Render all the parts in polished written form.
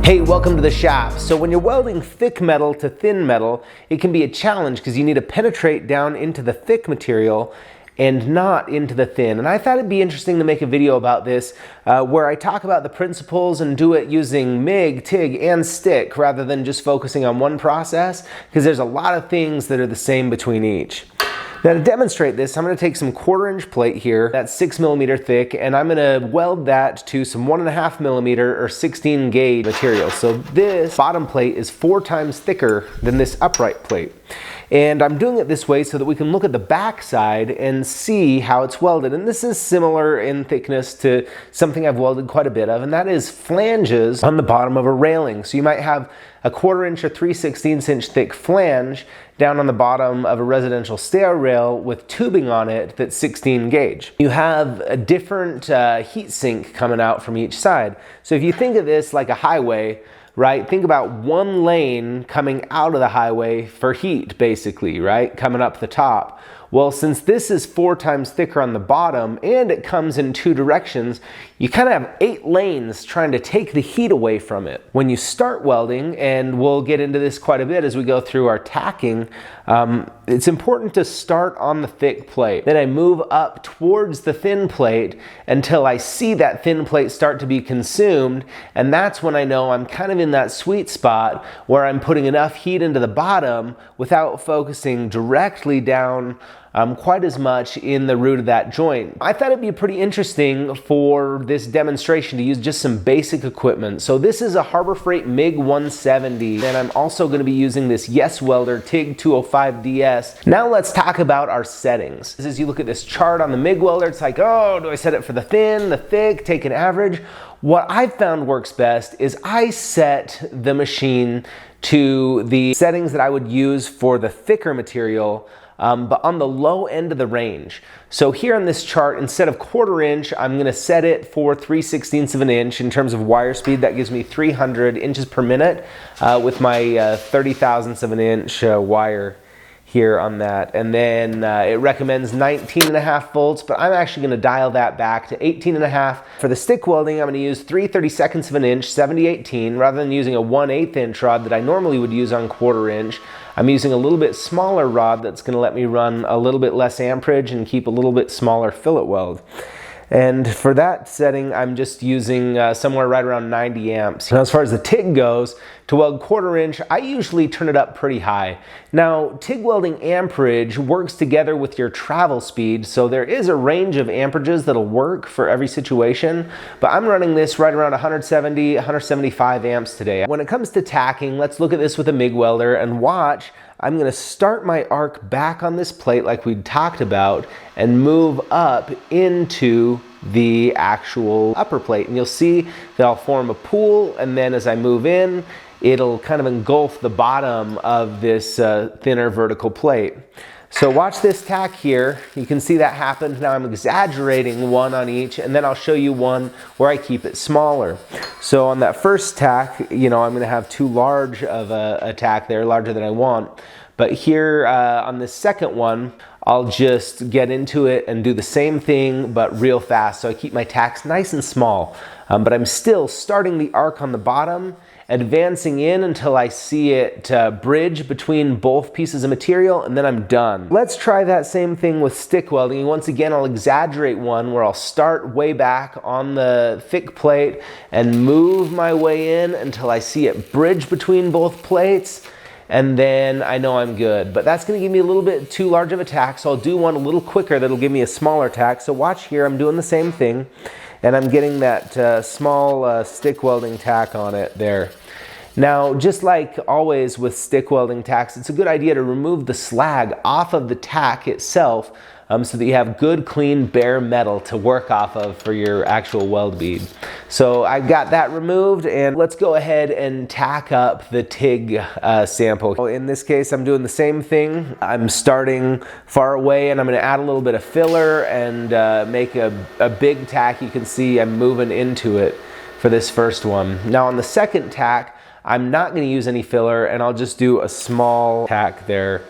Hey, welcome to the shop. So when you're welding thick metal to thin metal, it can be a challenge because you need to penetrate down into the thick material and not into the thin. And I thought it'd be interesting to make a video about this where I talk about the principles and do it using MIG, TIG, and stick rather than just focusing on one process, because there's a lot of things that are the same between each. Now to demonstrate this, I'm going to take some 1/4" plate here, that's 6mm thick, and I'm going to weld that to some 1.5mm or 16 gauge material. So this bottom plate is 4 times thicker than this upright plate. And I'm doing it this way so that we can look at the back side and see how it's welded. And this is similar in thickness to something I've welded quite a bit of, and that is flanges on the bottom of a railing. So you might have a 1/4" or 3/16" thick flange down on the bottom of a residential stair rail with tubing on it that's 16 gauge. You have a different heat sink coming out from each side. So if you think of this like a highway, right? Think about one lane coming out of the highway for heat, basically, right? Coming up the top. Well, since this is 4 times thicker on the bottom and it comes in 2 directions, you kind of have 8 lanes trying to take the heat away from it. When you start welding, and we'll get into this quite a bit as we go through our tacking, it's important to start on the thick plate. Then I move up towards the thin plate until I see that thin plate start to be consumed, and that's when I know I'm kind of in that sweet spot where I'm putting enough heat into the bottom without focusing directly down quite as much in the root of that joint. I thought it'd be pretty interesting for this demonstration to use just some basic equipment. So this is a Harbor Freight MIG 170, and I'm also going to be using this Welder TIG 205DS. Now let's talk about our settings. As you look at this chart on the MIG welder, it's like, oh, do I set it for the thin, the thick, take an average? What I've found works best is I set the machine to the settings that I would use for the thicker material, but on the low end of the range. So here on this chart, instead of 1/4", I'm going to set it for 3/16 inch in terms of wire speed. That gives me 300 inches per minute with my 30,000ths of an inch wire here on that. And then it recommends 19.5 volts, but I'm actually going to dial that back to 18.5. For the stick welding, I'm going to use 3/32 of an inch, 70/18, rather than using a 1/8 inch rod that I normally would use on 1/4". I'm using a little bit smaller rod that's going to let me run a little bit less amperage and keep a little bit smaller fillet weld. And for that setting, I'm just using somewhere right around 90 amps. Now, as far as the TIG goes, to weld 1/4", I usually turn it up pretty high. Now, TIG welding amperage works together with your travel speed, so there is a range of amperages that'll work for every situation, but I'm running this right around 170, 175 amps today. When it comes to tacking, let's look at this with a MIG welder and watch. I'm going to start my arc back on this plate like we talked about and move up into the actual upper plate. And you'll see that I'll form a pool, and then as I move in, it'll kind of engulf the bottom of this thinner vertical plate. So watch this tack here. You can see that happen. Now I'm exaggerating one on each, and then I'll show you one where I keep it smaller. So on that first tack, you know, I'm going to have too large of a tack there, larger than I want. But here on this second one, I'll just get into it and do the same thing, but real fast. So I keep my tacks nice and small, but I'm still starting the arc on the bottom, advancing in until I see it bridge between both pieces of material, and then I'm done. Let's try that same thing with stick welding. Once again, I'll exaggerate one where I'll start way back on the thick plate and move my way in until I see it bridge between both plates, and then I know I'm good. But that's going to give me a little bit too large of a tack, so I'll do one a little quicker that'll give me a smaller tack. So watch here, I'm doing the same thing, and I'm getting that small stick welding tack on it there. Now, just like always with stick welding tacks, it's a good idea to remove the slag off of the tack itself so that you have good, clean, bare metal to work off of for your actual weld bead. So I've got that removed, and let's go ahead and tack up the TIG sample. In this case, I'm doing the same thing. I'm starting far away, and I'm going to add a little bit of filler and make a big tack. You can see I'm moving into it for this first one. Now on the second tack, I'm not going to use any filler, and I'll just do a small tack there.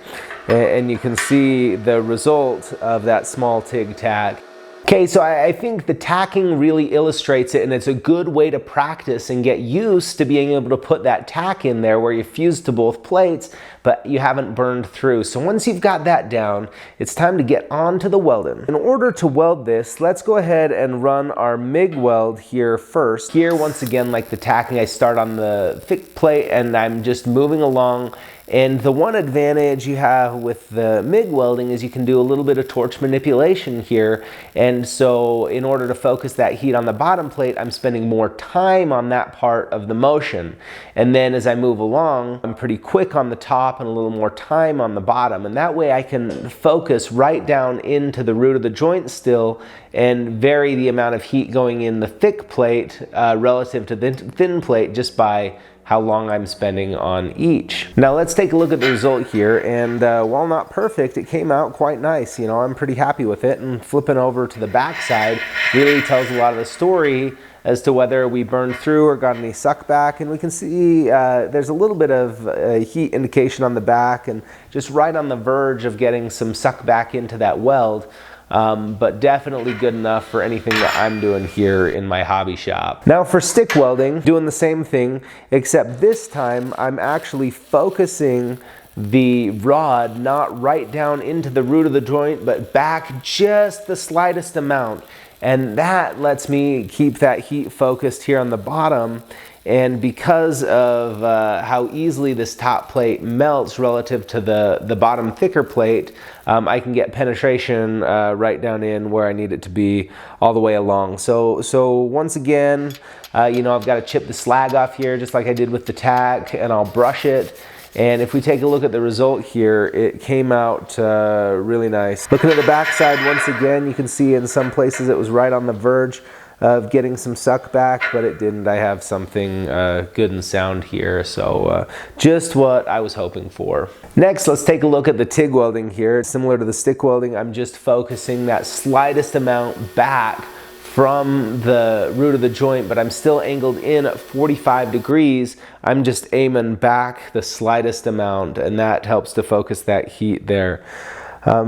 And you can see the result of that small TIG tack. Okay, so I think the tacking really illustrates it, and it's a good way to practice and get used to being able to put that tack in there where you fuse to both plates, but you haven't burned through. So once you've got that down, it's time to get on to the welding. In order to weld this, let's go ahead and run our MIG weld here first. Here, once again, like the tacking, I start on the thick plate and I'm just moving along. And the one advantage you have with the MIG welding is you can do a little bit of torch manipulation here. And so in order to focus that heat on the bottom plate, I'm spending more time on that part of the motion. And then as I move along, I'm pretty quick on the top and a little more time on the bottom. And that way I can focus right down into the root of the joint still and vary the amount of heat going in the thick plate relative to the thin plate just by how long I'm spending on each. Now let's take a look at the result here, and while not perfect, it came out quite nice. You know, I'm pretty happy with it, and flipping over to the back side really tells a lot of the story as to whether we burned through or got any suck back. And we can see there's a little bit of heat indication on the back and just right on the verge of getting some suck back into that weld. But definitely good enough for anything that I'm doing here in my hobby shop. Now for stick welding, doing the same thing, except this time I'm actually focusing the rod not right down into the root of the joint, but back just the slightest amount. And that lets me keep that heat focused here on the bottom. And because of how easily this top plate melts relative to the bottom thicker plate, I can get penetration right down in where I need it to be all the way along. So once again, you know, I've got to chip the slag off here just like I did with the tack, and I'll brush it. And if we take a look at the result here, it came out really nice. Looking at the back side once again, you can see in some places it was right on the verge of getting some suck back, but it didn't. I have something good and sound here, so just what I was hoping for. Next, let's take a look at the TIG welding here. Similar to the stick welding, I'm just focusing that slightest amount back from the root of the joint, but I'm still angled in at 45 degrees. I'm just aiming back the slightest amount, and that helps to focus that heat there.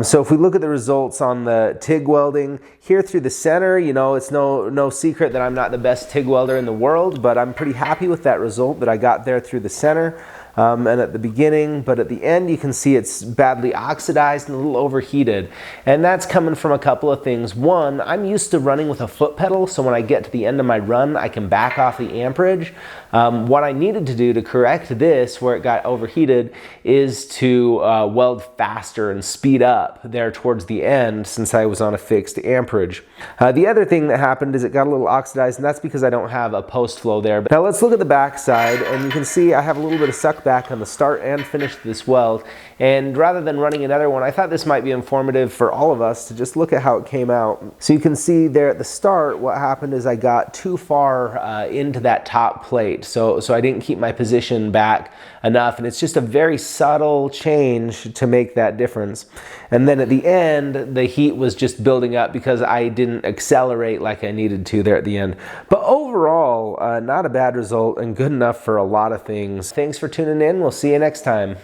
So if we look at the results on the TIG welding, here through the center, you know, it's no secret that I'm not the best TIG welder in the world, but I'm pretty happy with that result that I got there through the center. And at the beginning, but at the end you can see it's badly oxidized and a little overheated. And that's coming from a couple of things. One, I'm used to running with a foot pedal, so when I get to the end of my run, I can back off the amperage. What I needed to do to correct this, where it got overheated, is to weld faster and speed up there towards the end since I was on a fixed amperage. The other thing that happened is it got a little oxidized, and that's because I don't have a post flow there. But now let's look at the back side, and you can see I have a little bit of suck back on the start and finish of this weld. And rather than running another one, I thought this might be informative for all of us to just look at how it came out. So you can see there at the start, what happened is I got too far into that top plate. So I didn't keep my position back enough, and it's just a very subtle change to make that difference. And then at the end, the heat was just building up because I didn't accelerate like I needed to there at the end. But overall, not a bad result and good enough for a lot of things. Thanks for tuning in. We'll see you next time.